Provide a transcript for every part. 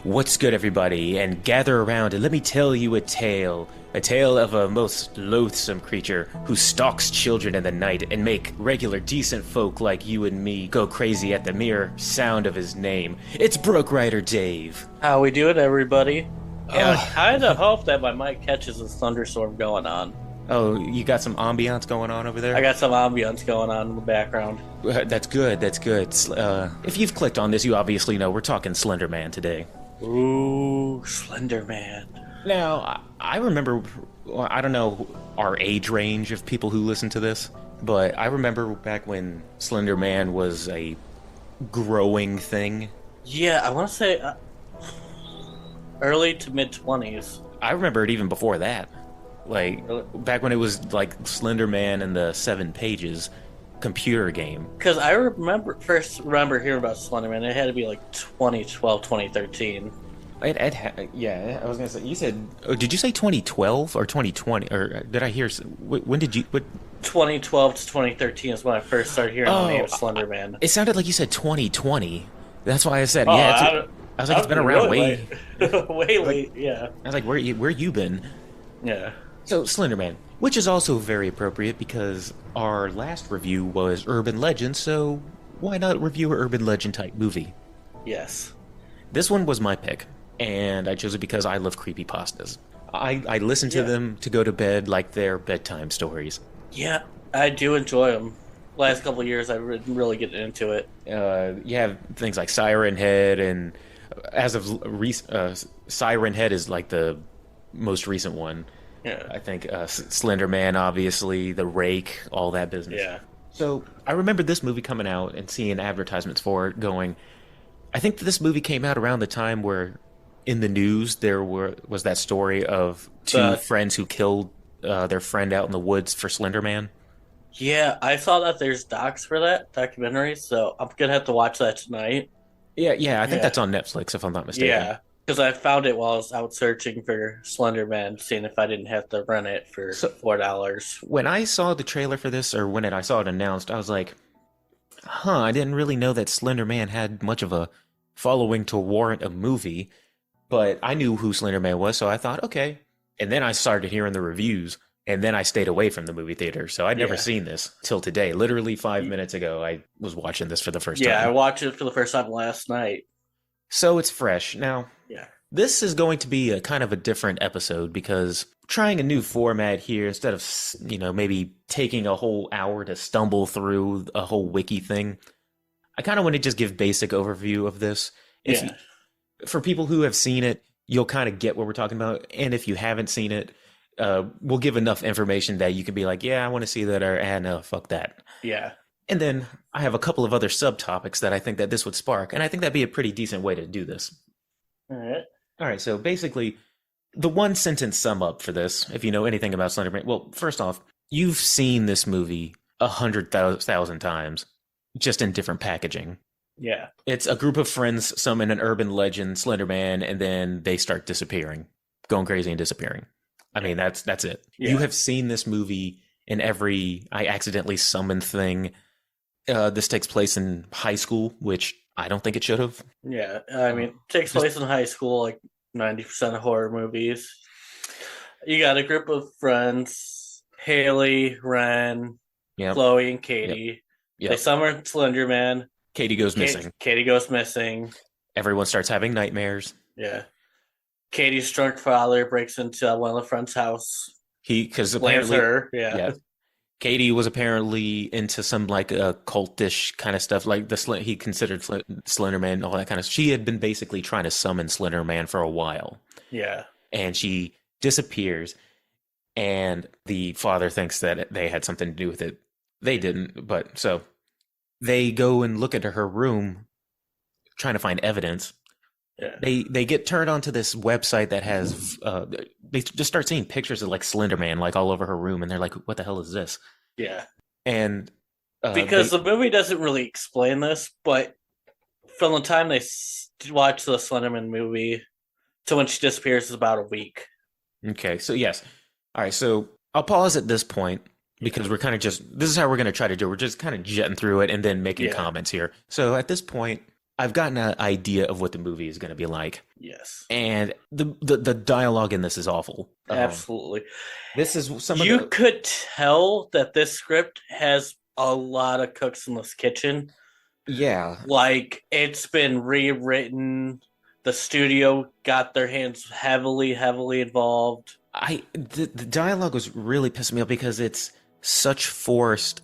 What's good, everybody? And gather around and let me tell you a tale. A tale of a most loathsome creature who stalks children in the night and make regular decent folk like you and me go crazy at the mere sound of his name. It's Broke Rider Dave. How we doing, everybody? Yeah, I kind of hope that my mic catches this thunderstorm going on. Oh, you got some ambiance going on over there? I got some ambience going on in the background. That's good, that's good. If you've clicked on this, you obviously know we're talking Slenderman today. Ooh, Slenderman. Now, I remember, I don't know our age range of people who listen to this, but I remember back when Slenderman was a growing thing. Yeah, I want to say early to mid-20s. I remember it even before that. Like, back when it was like Slenderman and the 7 Pages computer game. Because I first remember hearing about Slenderman, it had to be like 2012, 2013. Yeah, I was gonna say. You said, did you say 2012 or 2020, or did I hear? When did you? 2012 to 2013 is when I first started hearing the name Slenderman. It sounded like you said 2020. That's why I said I was like, it's been around really way late. Yeah. I was like, where you been? Yeah. So Slenderman, which is also very appropriate because our last review was Urban Legend, so why not review an Urban Legend type movie? Yes. This one was my pick, and I chose it because I love creepypastas. I listen to them to go to bed like they're bedtime stories. Yeah, I do enjoy them. Last couple of years, I've been really getting into it. You have things like Siren Head, and as of Siren Head is like the most recent one. Yeah. I think Slenderman, obviously, The Rake, all that business. Yeah. So I remember this movie coming out and seeing advertisements for it going, I think this movie came out around the time where in the news there was that story of two friends who killed their friend out in the woods for Slenderman. Yeah, I saw that there's docs for that documentary, so I'm gonna have to watch that tonight. Yeah, I think that's on Netflix if I'm not mistaken. Yeah, because I found it while I was out searching for Slenderman, seeing if I didn't have to rent it for $4. When I saw the trailer for this, or when I saw it announced, I was like, I didn't really know that Slenderman had much of a following to warrant a movie, but I knew who Slenderman was, so I thought, okay. And then I started hearing the reviews, and then I stayed away from the movie theater, so I'd never seen this till today. Literally 5 minutes ago, I was watching this for the first time. Yeah, I watched it for the first time last night. So it's fresh. Now, yeah, this is going to be a kind of a different episode because trying a new format here instead of, maybe taking a whole hour to stumble through a whole wiki thing. I kind of want to just give basic overview of this. For people who have seen it, you'll kind of get what we're talking about. And if you haven't seen it, we'll give enough information that you can be like, yeah, I want to see that, or no, fuck that. Yeah. And then I have a couple of other subtopics that I think that this would spark, and I think that'd be a pretty decent way to do this. All right, so basically, the one sentence sum up for this, if you know anything about Slenderman, well, first off, you've seen this movie 100,000 times, just in different packaging. Yeah. It's a group of friends summon an urban legend, Slenderman, and then they start disappearing, going crazy and disappearing. I mean, that's it. Yeah. You have seen this movie in every I accidentally summoned thing. This takes place in high school, which I don't think it should have. Yeah, I mean, it takes place in high school, like 90% of horror movies. You got a group of friends, Haley, Ren, Chloe, and Katie. Yep. They summon Slenderman. Katie goes missing. Katie goes missing. Everyone starts having nightmares. Yeah. Katie's drunk father breaks into one of the friend's house. Because blames apparently her. Yeah. Katie was apparently into some like cultish kind of stuff, like he considered Slenderman, all that kind of. She had been basically trying to summon Slenderman for a while. Yeah, and she disappears, and the father thinks that they had something to do with it. They didn't, but so they go and look into her room, trying to find evidence. Yeah. They get turned onto this website that has they just start seeing pictures of like Slenderman like all over her room, and they're like, what the hell is this? Yeah. And because the movie doesn't really explain this, but from the time they watch the Slenderman movie to when she disappears is about a week. Okay, so yes. All right, so I'll pause at this point because we're kind of just, this is how we're going to try to do it. We're just kind of jetting through it and then making comments here. So at this point, I've gotten an idea of what the movie is going to be like. Yes. And the dialogue in this is awful. Absolutely. This is some of You the could tell that this script has a lot of cooks in this kitchen. yeah. Like, it's been rewritten. The studio got their hands heavily, heavily involved. The dialogue was really pissing me off because it's such forced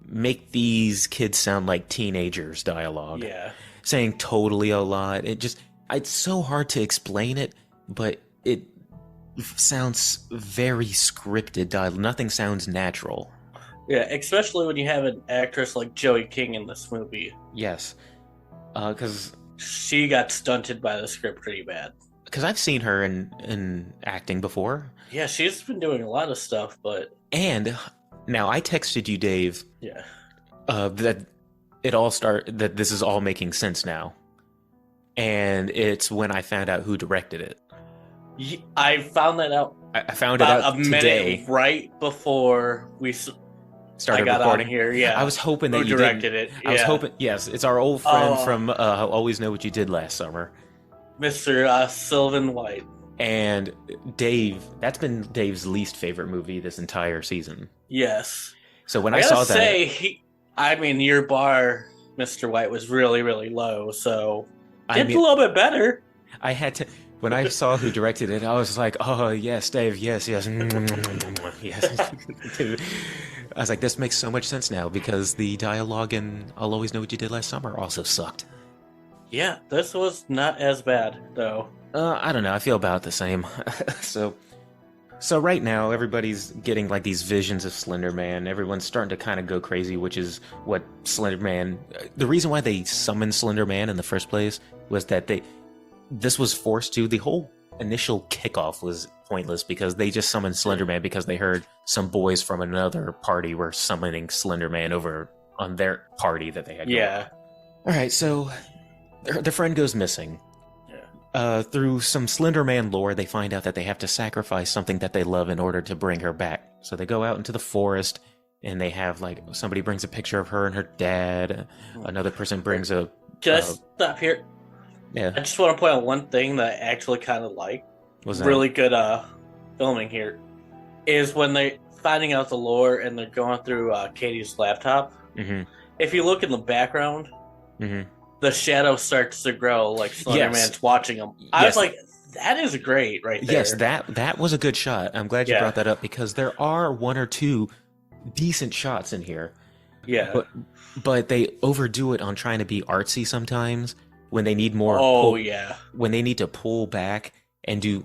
make these kids sound like teenagers dialogue. Yeah. Saying totally a lot. It's so hard to explain it, but it sounds very scripted dialogue. Nothing sounds natural. Yeah, especially when you have an actress like Joey King in this movie. Yes. Because she got stunted by the script pretty bad. Because I've seen her in acting before. Yeah, she's been doing a lot of stuff, but... And now I texted you, Dave. Yeah. That that this is all making sense now. And it's when I found out who directed it. I found that out. I found it out a minute right before we started recording here. Yeah, I was hoping that who you directed it. I was hoping. Yes, it's our old friend from Always Know What You Did Last Summer, Mr. Sylvan White. And Dave, that's been Dave's least favorite movie this entire season. Yes. So when I saw that, your bar, Mr. White, was really, really low. So get a little bit better. I had to. When I saw who directed it, I was like, "Oh yes, Dave, yes, yes, yes." I was like, "This makes so much sense now because the dialogue in I'll Always Know What You Did Last Summer also sucked." Yeah, this was not as bad though. I don't know. I feel about the same. So right now, everybody's getting like these visions of Slender Man. Everyone's starting to kind of go crazy, which is what Slender Man. The reason why they summoned Slender Man in the first place was that this was forced to. The whole initial kickoff was pointless because they just summoned Slender Man because they heard some boys from another party were summoning Slender Man over on their party that they had. Yeah. All right, so their friend goes missing. Through some Slender Man lore, they find out that they have to sacrifice something that they love in order to bring her back. So they go out into the forest, and they have, like, somebody brings a picture of her and her dad. Another person brings a... Can I stop here? Yeah. I just want to point out one thing that I actually kind of like. What's that? Really good filming here. Is when they're finding out the lore and they're going through Katie's laptop. Mm-hmm. If you look in the background... Mm-hmm. The shadow starts to grow like Slenderman's watching him. I was like, that is great right there. Yes, that was a good shot. I'm glad you brought that up because there are one or two decent shots in here. Yeah. But they overdo it on trying to be artsy sometimes when they need more when they need to pull back and do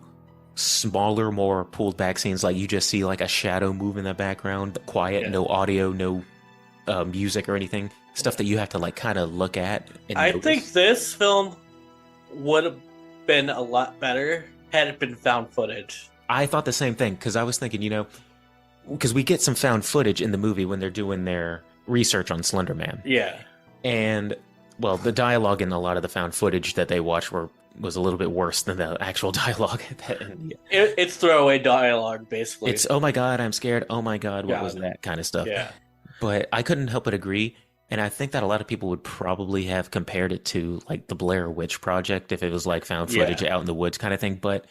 smaller, more pulled back scenes, like you just see like a shadow move in the background, quiet, no audio, no music or anything. Stuff that you have to like kind of look at. And I think this film would have been a lot better had it been found footage. I thought the same thing because I was thinking, because we get some found footage in the movie when they're doing their research on Slender Man. Yeah. And well, the dialogue in a lot of the found footage that they watched was a little bit worse than the actual dialogue. It's throwaway dialogue, basically. It's, oh my god, I'm scared. Oh my god, what was that kind of stuff. Yeah. But I couldn't help but agree. And I think that a lot of people would probably have compared it to like the Blair Witch Project if it was like found footage out in the woods kind of thing. But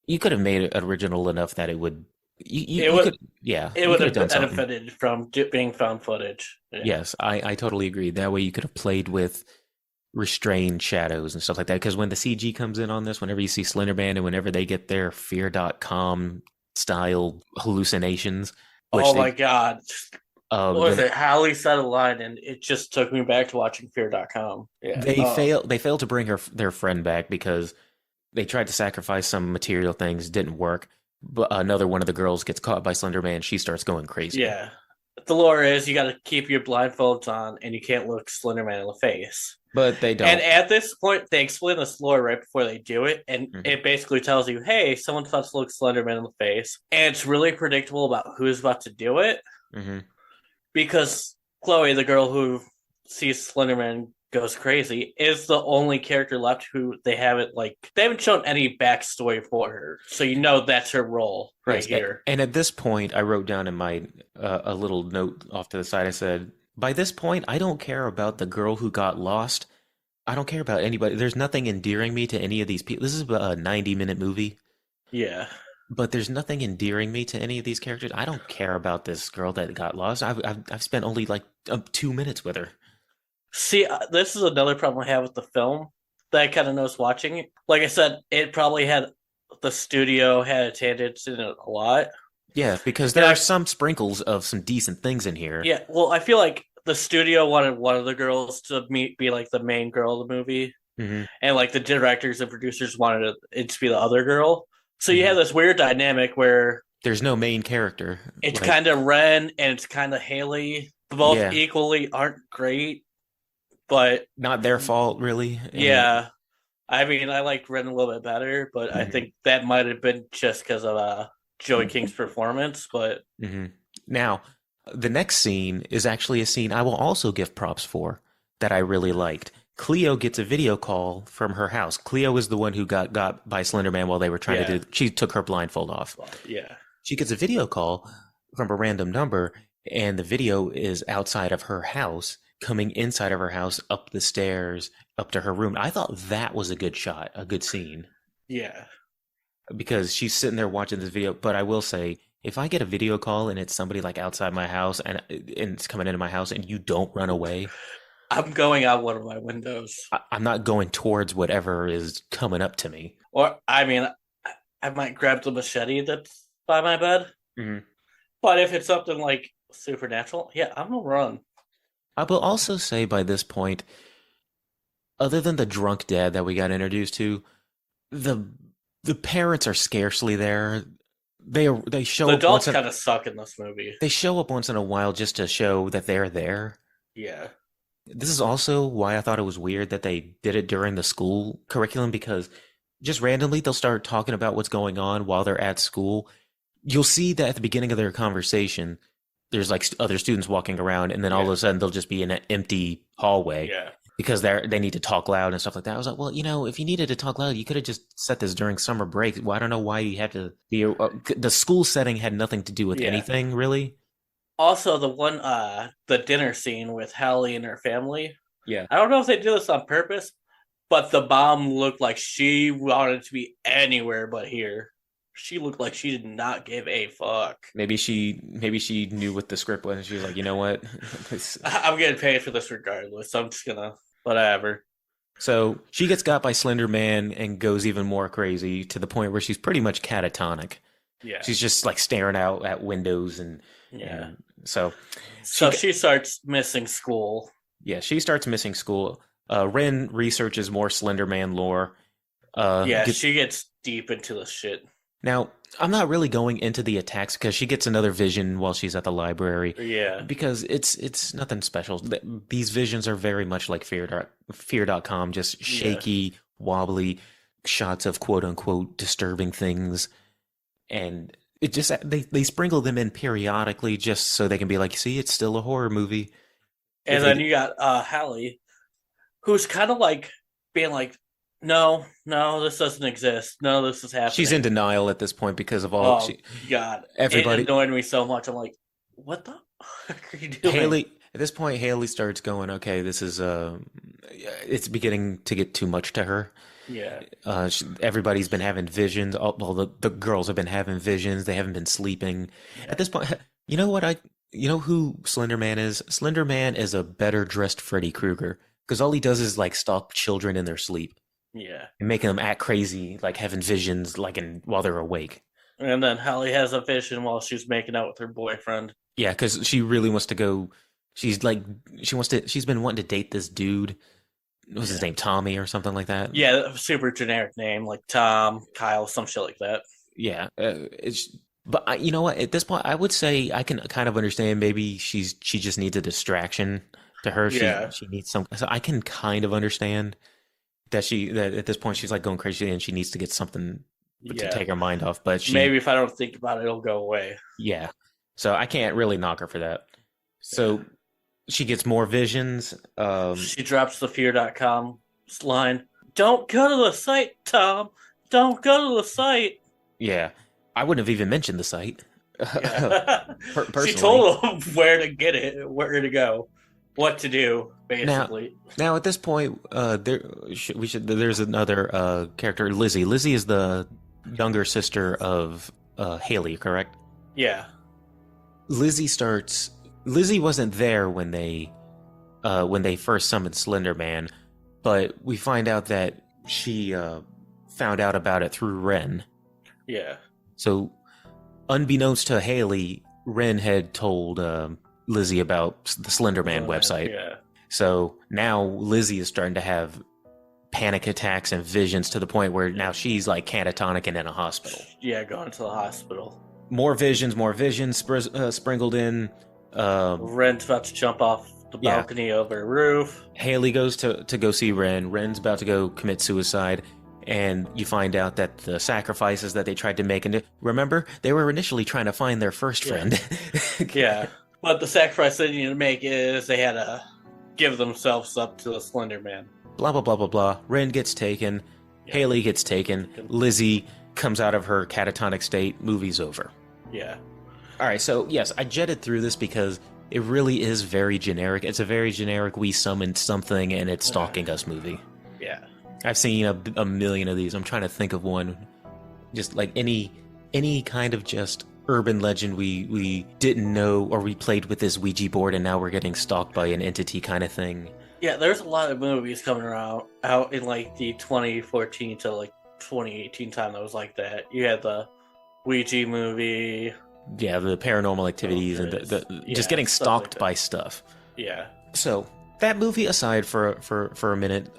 you could have made it original enough that it would. It would have benefited from being found footage. Yeah. Yes, I totally agree. That way you could have played with restrained shadows and stuff like that. Because when the CG comes in on this, whenever you see Slender Man and whenever they get their fear.com style hallucinations. Oh my god. What was it? Hallie said a line, and it just took me back to watching Fear.com. Yeah. They failed to bring their friend back because they tried to sacrifice some material things, didn't work. But another one of the girls gets caught by Slender Man. She starts going crazy. Yeah. The lore is you got to keep your blindfolds on, and you can't look Slender Man in the face. But they don't. And at this point, they explain this lore right before they do it, and it basically tells you, hey, someone's about to look Slender Man in the face. And it's really predictable about who's about to do it. Mm-hmm. Because Chloe, the girl who sees Slenderman goes crazy, is the only character left who they haven't shown any backstory for her. So that's her role here. And at this point, I wrote down in my a little note off to the side. I said, by this point, I don't care about the girl who got lost. I don't care about anybody. There's nothing endearing me to any of these people. This is a 90-minute movie, Yeah. but there's nothing endearing me to any of these characters. I don't care about this girl that got lost. I've spent only like 2 minutes with her. See, this is another problem I have with the film that I kind of noticed watching it. Like I said, it probably had the studio had its hands in it a lot. Yeah, because And there are I, some sprinkles of some decent things in here. yeah, well, I feel like the studio wanted one of the girls to be like the main girl of the movie, Hmm. and like the directors and producers wanted it to be the other girl. So you Hmm. have this weird dynamic where There's no main character. it's Like, kind of Ren and it's kind of Haley. Both yeah, equally aren't great, but not their fault really. And yeah, I mean, I like Ren a little bit better, but I mhm, think that might have been just because of Joey King's performance. But mhm. Now, the next scene is actually a scene I will also give props for that I really liked. Cleo gets a video call from her house. Cleo is the one who got by Slenderman while they were trying yeah, to do. She took her blindfold off. yeah, She gets a video call from a random number, and the video is outside of her house, coming inside of her house, up the stairs, up to her room. I thought that was a good shot, a good scene, yeah. because she's sitting there watching this video. But I will say, if I get a video call and it's somebody like outside my house and it's coming into my house and you don't run away, I'm going out one of my windows, I'm not going towards whatever is coming up to me. or I mean, I might grab the machete that's by my bed. Mhm. But if it's something like supernatural, yeah, I'm gonna run. I will also say by this point, other than the drunk dad that we got introduced to, the the parents are scarcely there. They show The up once adults in kind of suck in this movie. they show up once in a while just to show that they're there. Yeah, This is also why I thought it was weird that they did it during the school curriculum, because just randomly they'll start talking about what's going on while they're at school. You'll see that at the beginning of their conversation, there's like other students walking around, and then all of yeah, a sudden they'll just be in an empty hallway yeah. because they need to talk loud and stuff like that. I was like, well, if you needed to talk loud, you could have just set this during summer break. Well, I don't know why you had to be. The school setting had nothing to do with Yeah. anything really. Also, the dinner scene with Hallie and her family. Yeah. I don't know if they did this on purpose, but the mom looked like she wanted to be anywhere but here. She looked like she did not give a fuck. Maybe she knew what the script was, and she was like, you know what? I'm getting paid for this regardless. I'm just gonna whatever. So she gets got by Slender Man and goes even more crazy to the point where she's pretty much catatonic. Yeah, She's just like staring out at windows yeah. and so So she starts missing school. yeah, she starts missing school. Ren researches more Slender Man lore. Yeah, Gets, she gets deep into the shit. now I'm not really going into the attacks because she gets another vision while she's at the library, Yeah, because it's nothing special. These visions are very much like fear.com, just yeah, shaky, wobbly shots of quote unquote disturbing things, and it just they sprinkle them in periodically just so they can be like, see, it's still a horror movie. If and they then you got Hallie, who's kind of like being like, no, no, this doesn't exist. No, this is She's in happening. denial at this point because of all Oh God, it everybody. annoyed me so much. I'm like, what the fuck are you doing? Haley at this point, Haley starts going, okay, this is it's beginning to get too much to her. Yeah, Everybody's been having visions. All the girls have been having visions. They haven't been sleeping. At yeah, this point, you know who Slender Man is? Slender Man is a better dressed Freddy Krueger, because all he does is like stalk children in their sleep yeah. and making them act crazy, like having visions, like while they're awake. And then Hallie has a vision while she's making out with her boyfriend. Yeah, because she really wants to go. She's like, she wants to. She's been wanting to date this dude. What was his Yeah, name? Tommy or something like that. yeah. Super generic name like Tom, Kyle, some shit like that. Yeah, it's. But you know what? At this point, I would say I can kind of understand. Maybe she just needs a distraction to her. Yeah, She needs some. So I can kind of understand that at this point she's like going crazy and she needs to get something to yeah. take her mind off. But Maybe if I don't think about it, it'll go away. yeah. So I can't really knock her for that. Yeah. So she gets more visions. She drops the fear.com line. Don't go to the site, Tom. Don't go to the site. Yeah, I wouldn't have even mentioned the site Yeah. She personally. told him where to get it, where to go. what to do, Now, basically. now at this point, we should. There's another character, Lizzie. Lizzie is the younger sister of Haley, correct? Yeah. Lizzie starts. Lizzie wasn't there when they first summoned Slenderman, but we find out that she found out about it through Ren. Yeah. So, unbeknownst to Haley, Ren had told Lizzie about the Slenderman website. Yeah. So now Lizzie is starting to have panic attacks and visions to the point where now she's like catatonic and in a hospital. Yeah, going to the hospital. More visions, sprinkled in. Ren's about to jump off the balcony over a roof. Haley goes to go see Ren. Ren's about to go commit suicide. And you find out that the sacrifices that they tried to make, and remember, they were initially trying to find their first friend. Yeah. But the sacrifice they needed to make is they had to give themselves up to the Slender Man. Blah, blah, blah, blah, blah. Ren gets taken. Yeah. Haley gets taken. Lizzie comes out of her catatonic state. Movie's over. Yeah. All right, so yes, I jetted through this because it really is very generic. It's a very generic, we summoned something and it's stalking us movie. Yeah. I've seen a million of these. I'm trying to think of one. Just like any kind of just urban legend we didn't know, or we played with this Ouija board and now we're getting stalked by an entity kind of thing. Yeah, there's a lot of movies coming out in like the 2014 to like 2018 time that was like that. You had the Ouija movie. Yeah, the paranormal activities and the just getting stalked like by stuff. Yeah. So that movie aside for a minute,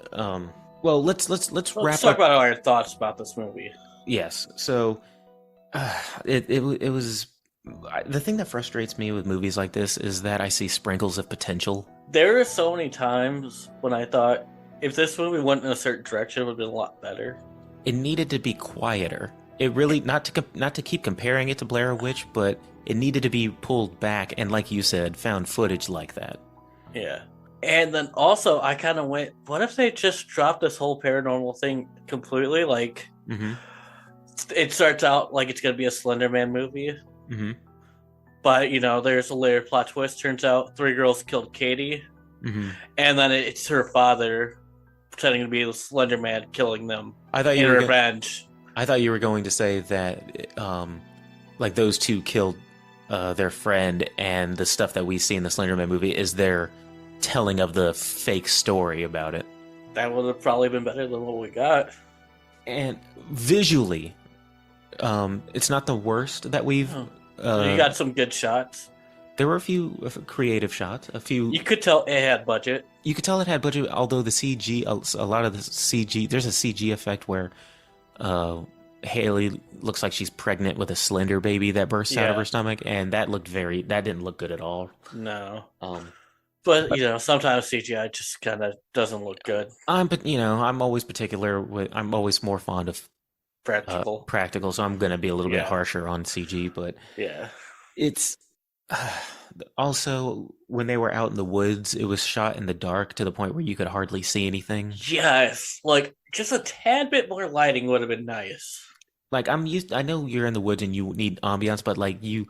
well, let's talk up about our thoughts about this movie. Yes. So it was the thing that frustrates me with movies like this is that I see sprinkles of potential. There are so many times when I thought if this movie went in a certain direction, it would have been a lot better. It needed to be quieter. It really not to keep comparing it to Blair Witch, but it needed to be pulled back and, like you said, found footage like that. Yeah. And then also, I kind of went, what if they just dropped this whole paranormal thing completely? Like, it starts out like it's going to be a Slenderman movie. Mm-hmm. But, there's a later plot twist. Turns out 3 girls killed Katie. Mm-hmm. And then it's her father pretending to be the Slenderman killing them in revenge. I thought you were going to say that, like, those two killed their friend, and the stuff that we see in the Slenderman movie is their telling of the fake story about it. That would have probably been better than what we got. And visually, it's not the worst that we've... you got some good shots. There were a few creative shots. You could tell it had budget. You could tell it had budget, although the CG, a lot of the CG... There's a CG effect where Haley looks like she's pregnant with a slender baby that bursts out of her stomach, and that didn't look good at all. No. But sometimes CGI just kind of doesn't look good. I'm always particular with. I'm always more fond of practical. So I'm going to be a little bit harsher on CG. But it's also when they were out in the woods, it was shot in the dark to the point where you could hardly see anything. Yes, like just a tad bit more lighting would have been nice. Like I know you're in the woods and you need ambiance, but like you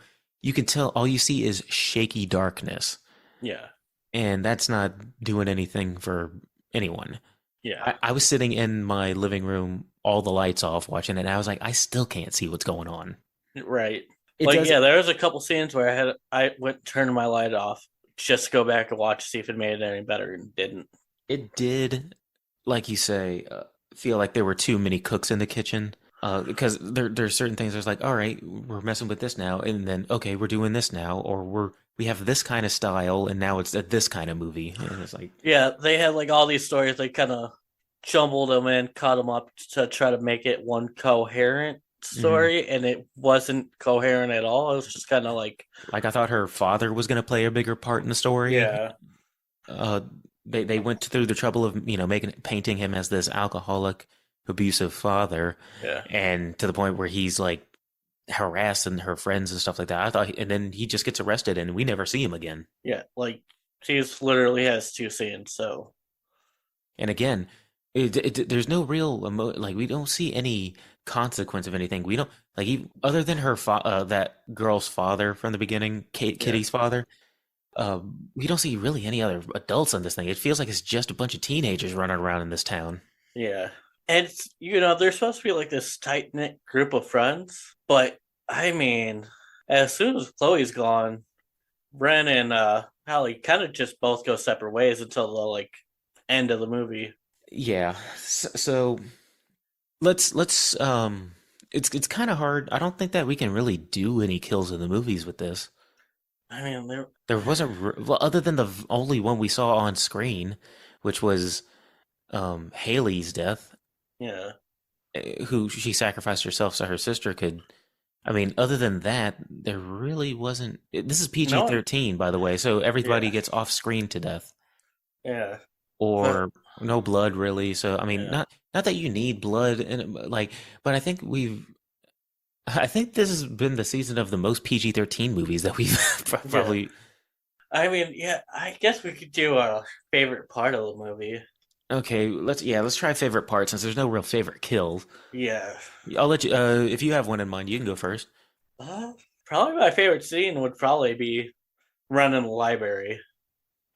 can tell all you see is shaky darkness. Yeah. And that's not doing anything for anyone. Yeah. I was sitting in my living room, all the lights off, watching it, and I was like, I still can't see what's going on. Right. There was a couple scenes where I went turned my light off just to go back and watch, see if it made it any better, and didn't. It did, like you say, feel like there were too many cooks in the kitchen. Because there's certain things there's like, all right, we're messing with this now, and then, okay, we're doing this now, or we have this kind of style, and now it's this kind of movie. And it's like... Yeah, they had like all these stories, they kind of jumbled them and cut them up to try to make it one coherent story, and it wasn't coherent at all. It was just kind of like I thought her father was going to play a bigger part in the story. Yeah. They went through the trouble of painting him as this alcoholic, abusive father, and to the point where he's like harassing her friends and stuff like that. And then he just gets arrested, and we never see him again. Yeah, like he literally has 2 scenes. So, and again, there's no real we don't see any consequence of anything. We don't other than her that girl's father from the beginning, Kitty's father. we don't see really any other adults in this thing. It feels like it's just a bunch of teenagers running around in this town. Yeah. And they're supposed to be like this tight knit group of friends, but I mean, as soon as Chloe's gone, Ren and Hallie kind of just both go separate ways until the like end of the movie. Yeah. So let's it's kind of hard. I don't think that we can really do any kills in the movies with this. I mean, There wasn't well, other than the only one we saw on screen, which was Haley's death, yeah, who she sacrificed herself so her sister could. I mean, other than that, there really wasn't. This is no one, PG-13, by the way, so everybody yeah, gets off screen to death yeah, but or no blood really. So I mean, yeah, not that you need blood and like, but I think this has been the season of the most PG-13 movies that we've yeah. probably. I mean, yeah, I guess we could do our favorite part of the movie. Okay, let's try favorite part since there's no real favorite kill. Yeah, I'll let you if you have one in mind, you can go first. uh, probably my favorite scene would probably be Run in the library.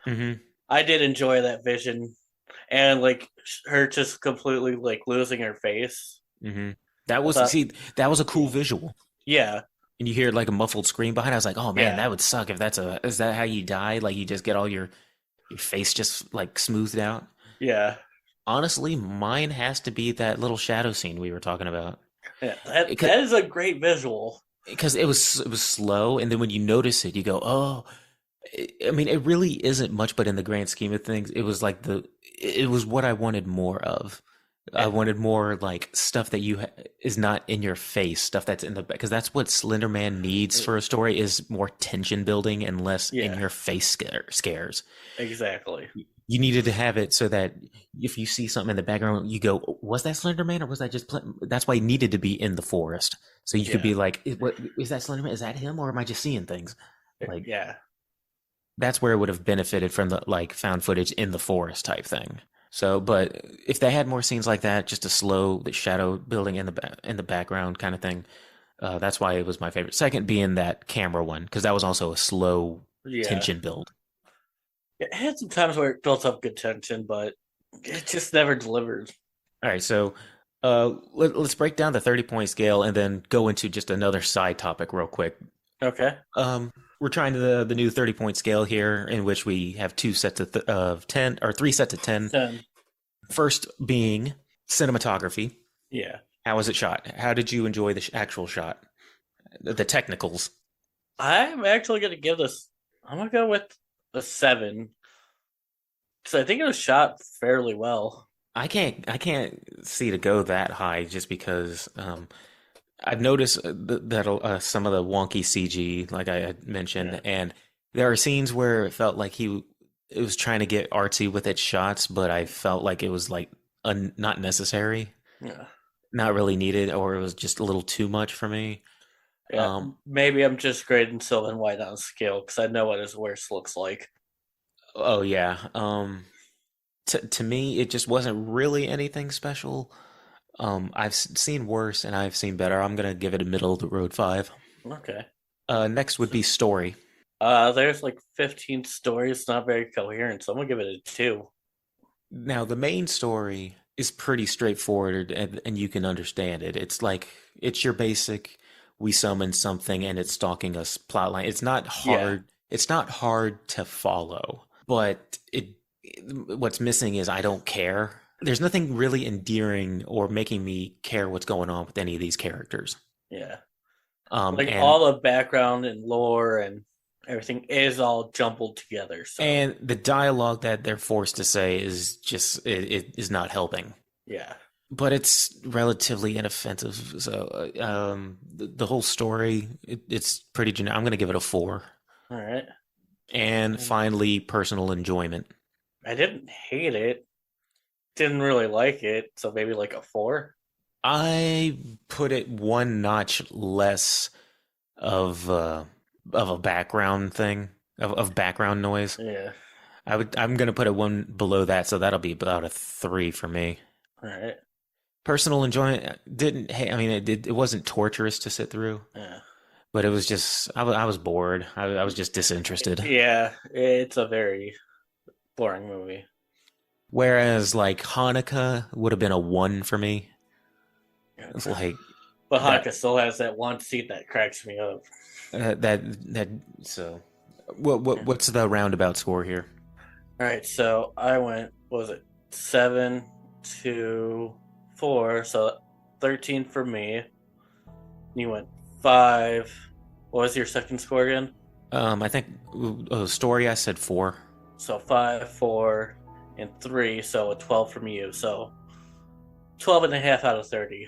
Mm-hmm. I did enjoy that vision, and like her just completely like losing her face. Mm-hmm. I thought, That was a cool visual. yeah, And you hear like a muffled scream behind. I was like, oh man, yeah, that would suck if is that how you die? Like you just get all your face just like smoothed out. yeah, Honestly, mine has to be that little shadow scene we were talking about. yeah. That is a great visual. Because it was slow, and then when you notice it, you go, oh. I mean, it really isn't much, but in the grand scheme of things, it was what I wanted more of. I Yeah, wanted more like stuff that is not in your face, stuff that's in the because that's what Slenderman needs for a story is more tension building and less in yeah, your face scares. exactly. You needed to have it so that if you see something in the background, you go, "Was that Slenderman or was that just?" That's why it needed to be in the forest, so you could Yeah, be like, "What is that Slenderman? Is that him or am I just seeing things?" Like yeah, that's where it would have benefited from the like found footage in the forest type thing. So, but if they had more scenes like that, just a slow the shadow building in the background kind of thing, that's why it was my favorite. Second being that camera one because that was also a slow yeah. tension build. It had some times where it built up good tension, but it just never delivered. All right, so let's break down the 30-point scale and then go into just another side topic real quick. Okay. We're trying the new 30-point scale here, in which we have two sets of 10 or three sets of 10. 10. First being cinematography. Yeah. How was it shot? How did you enjoy the actual shot? The technicals. I'm actually going to give this, I'm going to go with a 7. So I think it was shot fairly well. I can't see to go that high just because I've noticed that some of the wonky CG, like I had mentioned, Yeah. and there are scenes where it felt like it was trying to get artsy with its shots, but I felt like it was like not necessary, Yeah. not really needed, or it was just a little too much for me. Yeah. Um, Maybe I'm just grading silver and white on scale because I know what his worst looks like. oh yeah. To me, it just wasn't really anything special. I've seen worse and I've seen better. I'm gonna give it a middle of the road 5. Okay. Next would be story. There's like 15 stories, not very coherent, so I'm gonna give it a 2. Now, the main story is pretty straightforward and you can understand it. It's like it's your basic we summon something and it's stalking us plotline. Yeah. It's not hard to follow, but it what's missing is I don't care. There's nothing really endearing or making me care what's going on with any of these characters. Yeah. Like And all the background and lore and everything is all jumbled together. So the dialogue that they're forced to say is just it is not helping. yeah. But it's relatively inoffensive. So the whole story it's pretty generic. I'm gonna give it a 4. All right. And finally, personal enjoyment. I didn't hate it. Didn't really like it, so maybe like a 4. I put it one notch less of a background thing of background noise. Yeah. I'm gonna put it one below that, so that'll be about a 3 for me. All right. Personal enjoyment didn't. Hey, I mean, it wasn't torturous to sit through. Yeah. but it was just I was bored. I was just disinterested. Yeah, it's a very boring movie. Whereas like Hanukkah would have been a 1 for me. Yeah. It's like But that Hanukkah still has that one scene that cracks me up. that so. What's the roundabout score here? All right, so I went. What was it 7-4? So 13 for me. You went 5. What was your second score again? I think story. I said 4. So 5, 4, and 3. So a 12 from you. So 12 and a half out of 30.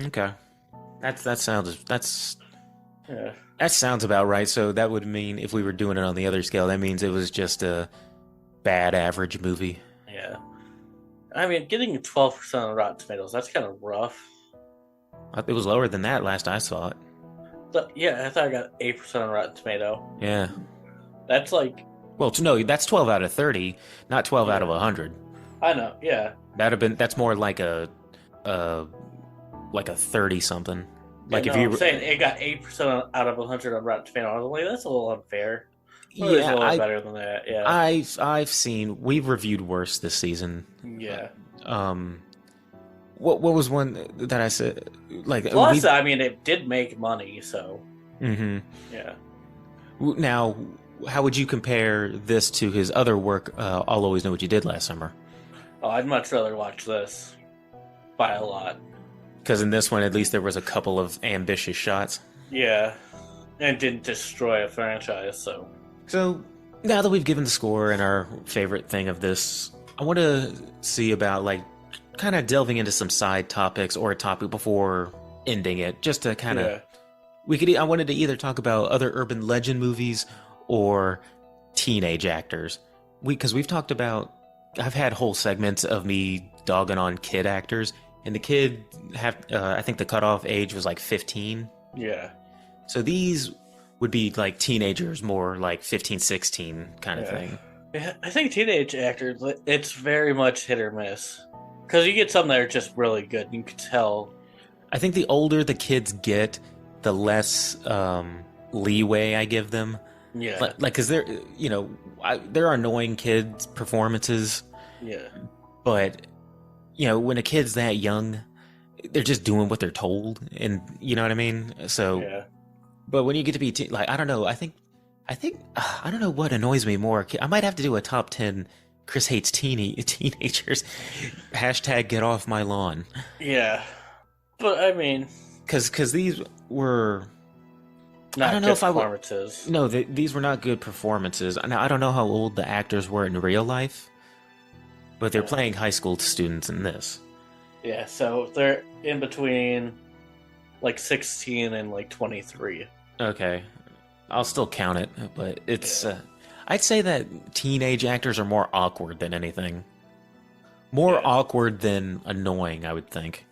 Okay, Yeah. that sounds about right. So that would mean if we were doing it on the other scale, that means it was just a bad average movie. Yeah. I mean, getting 12% on Rotten Tomatoes, that's kind of rough. It was lower than that last I saw it. But yeah, I thought I got 8% on Rotten Tomato. Yeah. That's like. Well, no, that's 12 out of 30, not 12 out of Yeah. 100. I know, yeah. That's more like uh like a 30 something. Like Yeah, if no, you I'm saying it got 8% out of 100 on Rotten Tomato. I was like, that's a little unfair. Well, it's a Yeah, little better than that. Yeah. I've seen we've reviewed worse this season. Yeah. Um what was one that I said like Plus, I mean, it did make money, so. Mhm. Yeah. Now, how would you compare this to his other work, I'll Always Know What You Did Last Summer? Oh, I'd much rather watch this by a lot. Because in this one, at least there was a couple of ambitious shots. Yeah. And didn't destroy a franchise, so. So, now that we've given the score and our favorite thing of this, I want to see about, like, kind of delving into some side topics or a topic before ending it, just to kind of. Yeah. I wanted to either talk about other urban legend movies or teenage actors. Because we've talked about. I've had whole segments of me dogging on kid actors, and the kid I think the cutoff age was like 15. Yeah. So these would be like teenagers, more like 15, 16 kind of thing. Yeah, I think teenage actors, it's very much hit or miss. Because you get some that are just really good. You can tell. I think the older the kids get, the less leeway I give them. Yeah. Like, because they're, there are annoying kids' performances. Yeah. But, when a kid's that young, they're just doing what they're told. And you know what I mean? So, Yeah. But when you get to be, I don't know, I think, I don't know what annoys me more. I might have to do a top 10 Chris hates teenagers. Hashtag get off my lawn. Yeah. But, I mean. Because these were. Not I don't know good if I would. performances. No, these were not good performances. Now, I don't know how old the actors were in real life, but they're playing high school students in this. Yeah, so they're in between like 16 and like 23. Okay. I'll still count it, but it's. I'd say that teenage actors are more awkward than anything. More awkward than annoying, I would think.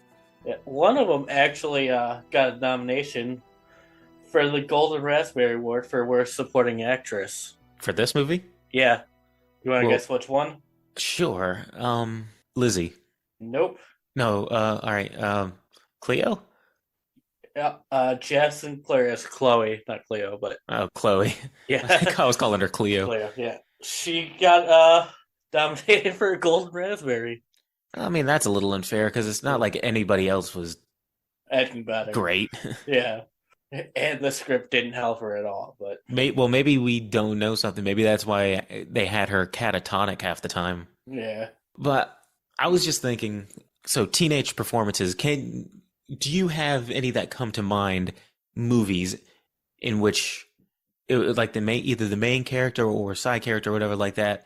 Yeah, one of them actually got a nomination for the Golden Raspberry Award for Worst Supporting Actress. For this movie? Yeah. You want to guess which one? Sure. Lizzie. Nope. No, all right. Cleo? Yeah, Jess and Claire as Chloe, not Cleo, but Oh, Chloe. yeah, I think I was calling her Cleo. Cleo. Yeah, she got nominated for a Golden Raspberry. I mean, that's a little unfair because it's not like anybody else was acting better. Great. Yeah, and the script didn't help her at all. But maybe we don't know something. Maybe that's why they had her catatonic half the time. Yeah. But I was just thinking. So, teenage performances. Do you have any that come to mind? Movies in which, like either the main character or side character or whatever like that,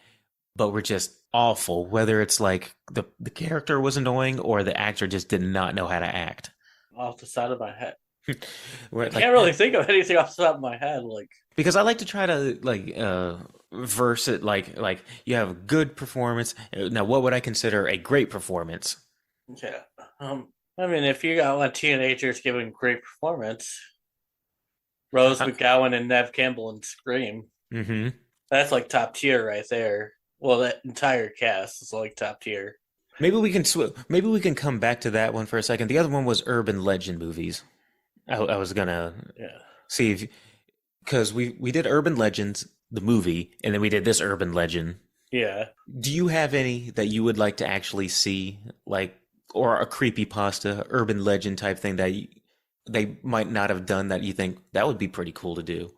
but were just awful. Whether it's like the character was annoying or the actor just did not know how to act. Off the side of my head, I can't really think of anything off the top of my head. Like because I like to try to verse it like you have a good performance. Now, what would I consider a great performance? Yeah. I mean, if you got one teenagers giving great performance, Rose McGowan and Nev Campbell in Scream, that's like top tier right there. Well, that entire cast is like top tier. Maybe we can come back to that one for a second. The other one was urban legend movies. I was gonna. Yeah. See, because we did Urban Legends, the movie, and then we did this Urban Legend. Yeah. Do you have any that you would like to actually see, like, or a creepy pasta urban legend type thing that they might not have done that you think that would be pretty cool to do?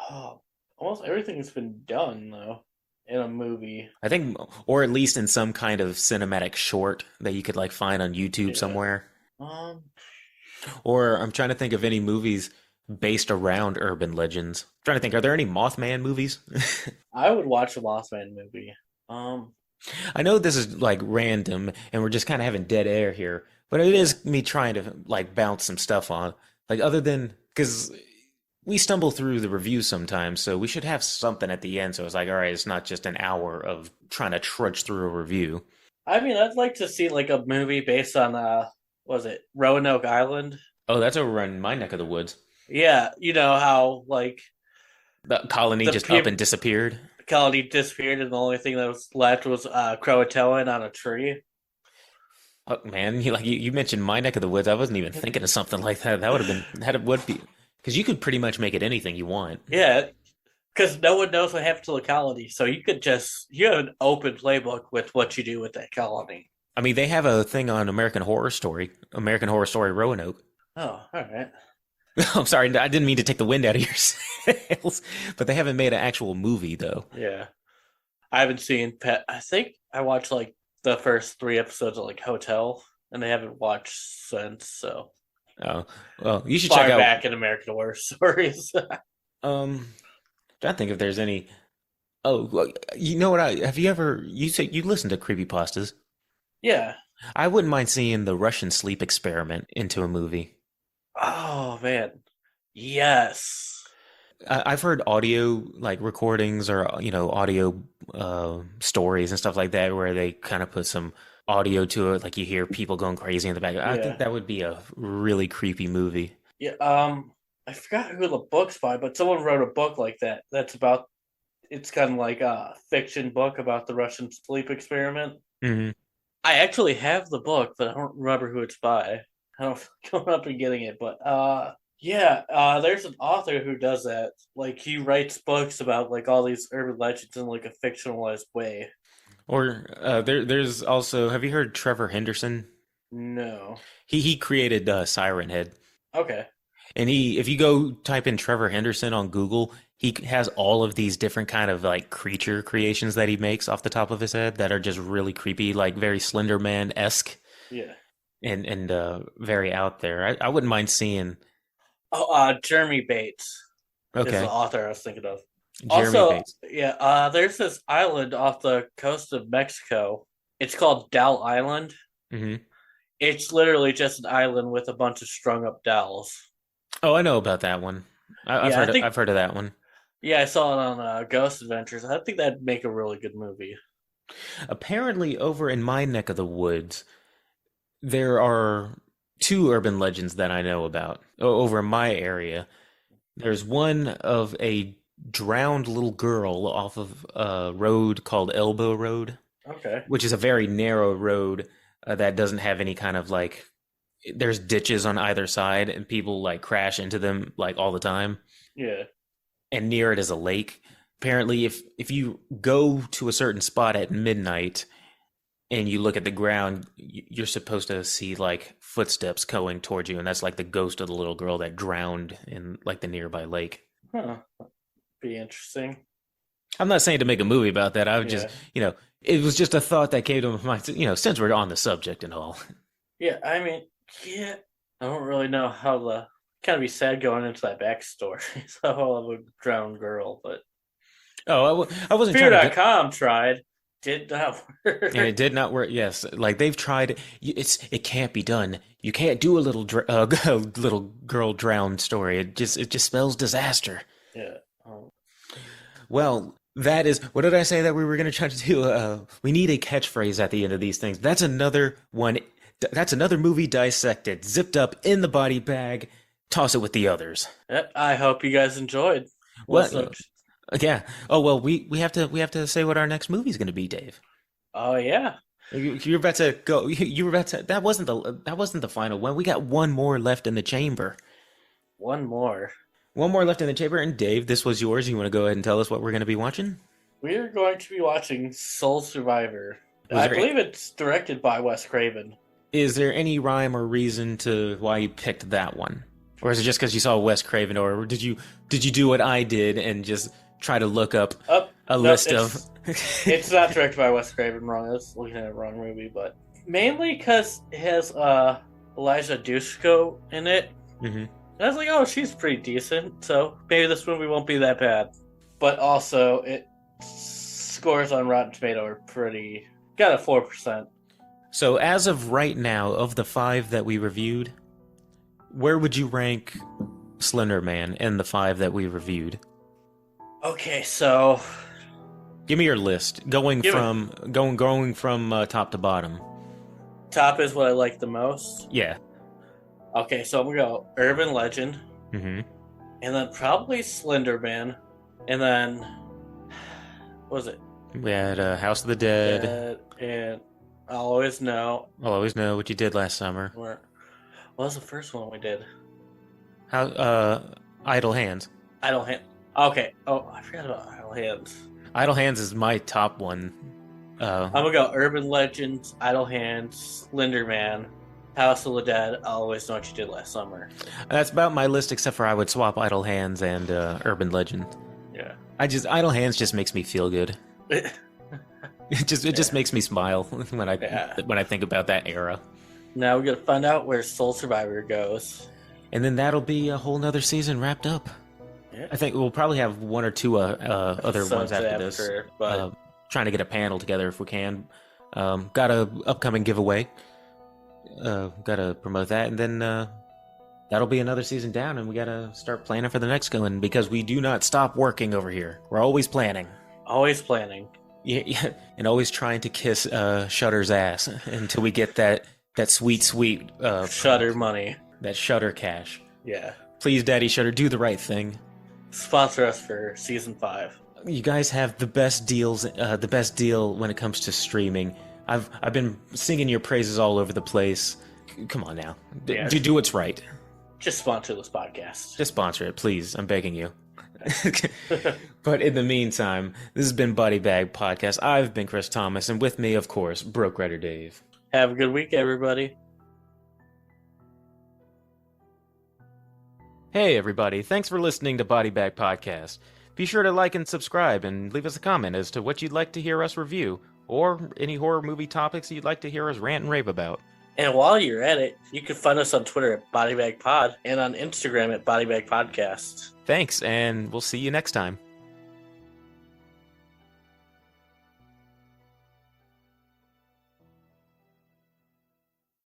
Oh, almost everything's been done though in a movie. I think, or at least in some kind of cinematic short that you could like find on YouTube Yeah. somewhere. Um, Or I'm trying to think of any movies based around urban legends. I'm trying to think, are there any Mothman movies? I would watch a Mothman movie. Um, I know this is like random and we're just kind of having dead air here, but it yeah. is me trying to like bounce some stuff on. Like other than because we stumble through the reviews sometimes, so we should have something at the end. So it's like, all right, it's not just an hour of trying to trudge through a review. I mean, I'd like to see like a movie based on was it Roanoke Island? Oh, that's over in my neck of the woods. Yeah, you know how like The colony the just up and disappeared. colony disappeared, and the only thing that was left was Croatoan on a tree. Oh man, you mentioned my neck of the woods. I wasn't even thinking of something like that. That would have been that would be because you could pretty much make it anything you want. Yeah, because no one knows what happened to the colony, so you have an open playbook with what you do with that colony. I mean, they have a thing on American Horror Story Roanoke. Oh, all right. I'm sorry, I didn't mean to take the wind out of your sails, but they haven't made an actual movie though. Yeah, I haven't seen Pet. I think I watched like the first three episodes of like Hotel, and they haven't watched since. So Oh, well, you should check far out. back in American Horror Stories. Um, trying to think if there's any. Oh, well, you know what? Have you ever? You say you listen to creepypastas. Yeah. I wouldn't mind seeing the Russian sleep experiment into a movie. Oh man. Yes. I've heard audio like recordings or audio stories and stuff like that where they kind of put some audio to it, like you hear people going crazy in the back. I think Yeah. that would be a really creepy movie. Yeah. I forgot who the book's by, but someone wrote a book like that. That's about. It's kind of like a fiction book about the Russian sleep experiment. Hmm. I actually have the book, but I don't remember who it's by. I don't going up and getting it, but yeah, there's an author who does that. Like he writes books about like all these urban legends in like a fictionalized way. Or there's also, have you heard Trevor Henderson? No. He created Siren Head. Okay. And if you go type in Trevor Henderson on Google, he has all of these different kind of like creature creations that he makes off the top of his head that are just really creepy, like very Slenderman-esque Yeah. and very out there. I wouldn't mind seeing. Oh, Jeremy Bates is the Okay, author I was thinking of. Jeremy Also, Bates. yeah, there's this island off the coast of Mexico. It's called Doll Island. Hmm. It's literally just an island with a bunch of strung up dolls. Oh, I know about that one. Yeah, I think I've heard of that one. yeah, I saw it on Ghost Adventures. I think that'd make a really good movie. Apparently, over in my neck of the woods, there are two urban legends that I know about. Over in my area, there's one of a drowned little girl off of a road called Elbow Road, Okay. which is a very narrow road that doesn't have any kind of like. There's ditches on either side, and people like crash into them like all the time. Yeah. And near it is a lake. Apparently, if you go to a certain spot at midnight and you look at the ground, you're supposed to see like footsteps going towards you, and that's like the ghost of the little girl that drowned in like the nearby lake. Huh. Be interesting. I'm not saying to make a movie about that. I was just, Yeah. it was just a thought that came to my mind, since we're on the subject and all. Yeah. I mean, yeah. I don't really know how the kind of be sad going into that backstory. So of a drowned girl, but Oh, I wasn't trying to. Fear.com tried, did not And work. it did not work. Yes, like they've tried. It can't be done. You can't do a little girl drowned story. It just spells disaster. Yeah. Um, Well, that is. What did I say that we were going to try to do? We need a catchphrase at the end of these things. That's another one. That's another movie dissected, zipped up in the body bag. Toss it with the others. yep, I hope you guys enjoyed. What's What? up? Yeah. Oh well, we have to say what our next movie is going to be, Dave. Oh yeah. You're about to go. You were about to. That wasn't the final one. We got one more left in the chamber. One more. One more left in the chamber, and Dave, this was yours. You want to go ahead and tell us what we're going to be watching? We are going to be watching Soul Survivor. I believe it's directed by Wes Craven. Is there any rhyme or reason to why you picked that one? Or is it just because you saw Wes Craven, or did you do what I did and just try to look up a list of... It's not directed by Wes Craven, wrong. I was looking at the wrong movie, but mainly because it has Eliza Dushku in it. Mm-hmm. And I was like, oh, she's pretty decent, so maybe this movie won't be that bad. But also, it scores on Rotten Tomato are pretty... got a 4%. So as of right now, of the 5 that we reviewed, where would you rank Slenderman in the 5 that we reviewed? Okay, so... Give me your list, going from top to bottom. Top is what I like the most? Yeah. Okay, so I'm going to go Urban Legend. Mm-hmm. And then probably Slenderman. And then... what was it? We had House of the Dead. And I'll Always Know. I'll Always Know What You Did Last Summer. What was the first one we did? Idle Hands. Idle Hands. Okay. Oh, I forgot about Idle Hands. Idle Hands is my top one. I'm gonna go Urban Legends, Idle Hands, Slenderman, House of the Dead, I'll Always Know What You Did Last Summer. That's about my list, except for I would swap Idle Hands and Urban Legend. Yeah. Idle Hands just makes me feel good. It just makes me smile when I think about that era. Now we gotta find out where Soul Survivor goes. And then that'll be a whole nother season wrapped up. Yeah. I think we'll probably have 1 or 2 other ones after this. But... trying to get a panel together if we can. Got a upcoming giveaway. Got to promote that, and then that'll be another season down, and we got to start planning for the next one because we do not stop working over here. We're always planning. Always planning. Yeah, and always trying to kiss Shutter's ass until we get that sweet Shutter money. That Shutter cash. Yeah. Please, Daddy Shutter, do the right thing. Sponsor us for season 5. You guys have the best deals, the best deal when it comes to streaming. I've been singing your praises all over the place. Come on now, do what's right. Just sponsor this podcast. Just sponsor it, please. I'm begging you. But in the meantime, this has been Body Bag Podcast. I've been Chris Thomas, and with me, of course, Broke Writer Dave. Have a good week, everybody. Hey, everybody. Thanks for listening to Body Bag Podcast. Be sure to like and subscribe and leave us a comment as to what you'd like to hear us review, or any horror movie topics you'd like to hear us rant and rave about. And while you're at it, you can find us on Twitter at BodyBagPod and on Instagram at BodyBagPodcast. Thanks, and we'll see you next time.